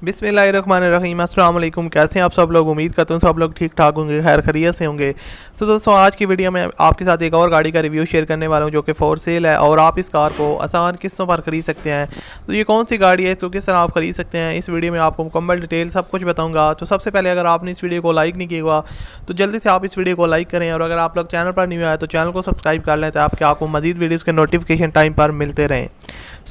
बिस्मिल्लाहिर्रहमानिर्रहीम। अस्सलाम वालेकुम। कैसे हैं आप सब लोग? उम्मीद करता हूँ सब लोग ठीक ठाक होंगे, खैर खैरियत से होंगे। तो दोस्तों आज की वीडियो में आपके साथ एक और गाड़ी का रिव्यू शेयर करने वाला हूँ जो कि फॉर सेल है और आप इस कार को आसान किस्तों पर ख़रीद सकते हैं। तो ये कौन सी गाड़ी है, इसको किस तरह आप ख़रीद सकते हैं, इस वीडियो में आपको मुकम्मल डिटेल सब कुछ बताऊँगा। तो सबसे पहले अगर आपने इस वीडियो को लाइक नहीं किया हुआ तो जल्दी से आप इस वीडियो को लाइक करें, और अगर आप लोग चैनल पर न्यू आए तो चैनल को सब्सक्राइब कर लें ताकि आपको मज़ीद वीडियोज़ के नोटिफिकेशन टाइम पर मिलते रहें।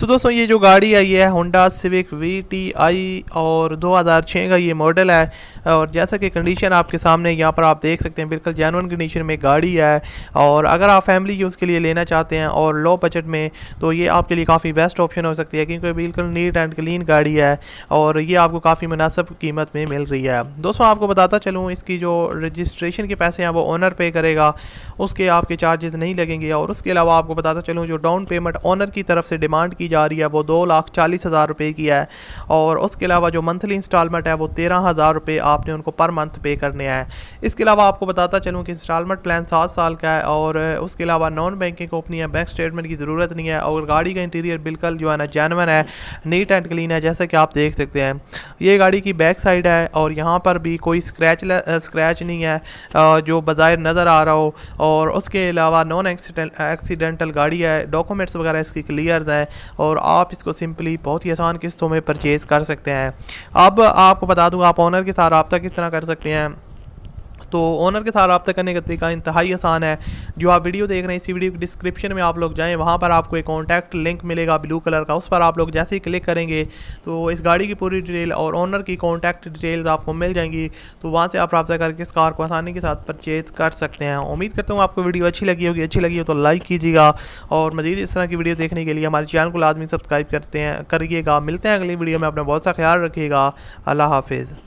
तो दोस्तों ये जो गाड़ी है ये है होंडा सिविक VTI और 2006 का ये मॉडल है। और जैसा कि कंडीशन आपके सामने यहाँ पर आप देख सकते हैं, बिल्कुल जेन्युइन कंडीशन में गाड़ी है। और अगर आप फैमिली यूज़ के लिए लेना चाहते हैं और लो बजट में, तो ये आपके लिए काफ़ी बेस्ट ऑप्शन हो सकती है, क्योंकि बिल्कुल नीट एंड क्लीन गाड़ी है और ये आपको काफ़ी मुनासिब कीमत में मिल रही है। दोस्तों आपको बताता चलूँ, इसकी जो रजिस्ट्रेशन के पैसे हैं वो ओनर पे करेगा, उसके आपके चार्जेस नहीं लगेंगे। और उसके अलावा आपको बताता चलूँ, जो डाउन पेमेंट ओनर की तरफ से डिमांड की जा रही है वो 2,40,000 रुपये की है। और उसके अलावा जो मंथली इंस्टॉलमेंट है वो 13,000 रुपये आपने उनको पर मंथ पे करने हैं। इसके अलावा आपको बताता चलूँ कि इंस्टॉलमेंट प्लान 7 साल का है। और उसके अलावा नॉन बैंकिंग कंपनी है, बैंक स्टेटमेंट की ज़रूरत नहीं है। और गाड़ी का इंटीरियर बिल्कुल जो है ना जेन्युइन है, नीट एंड क्लीन है, जैसा कि आप देख सकते हैं। ये गाड़ी की बैक साइड है और यहाँ पर भी कोई स्क्रैच नहीं है जो बाज़ाहिर नज़र आ रहा हो। और उसके अलावा नॉन एक्सीडेंटल गाड़ी है, डॉक्यूमेंट्स वगैरह इसकी क्लियर हैं और आप इसको सिंपली बहुत ही आसान किस्तों में परचेज़ कर सकते हैं। अब आपको बता दूं आप ओनर के साथ रब्ता किस तरह कर सकते हैं। तो ओनर के साथ रब्ता करने का तरीका इंतहाई आसान है। जो आप वीडियो देख रहे हैं, इसी वीडियो की डिस्क्रिप्शन में आप लोग जाएं, वहाँ पर आपको एक कॉन्टैक्ट लिंक मिलेगा ब्लू कलर का। उस पर आप लोग जैसे ही क्लिक करेंगे तो इस गाड़ी की पूरी डिटेल और ओनर की कॉन्टैक्ट डिटेल्स आपको मिल जाएंगी। तो वहाँ से आप रब्ता करके इस कार को आसानी के साथ परचेज कर सकते हैं। उम्मीद करता हूँ आपको वीडियो अच्छी लगी होगी। अच्छी लगी हो तो लाइक कीजिएगा और मज़ीद इस तरह की वीडियो देखने के लिए हमारे चैनल को लाजमी सब्सक्राइब करिएगा। मिलते हैं अगली वीडियो में। अपना बहुत सा ख्याल रखिएगा। अल्लाह हाफिज़।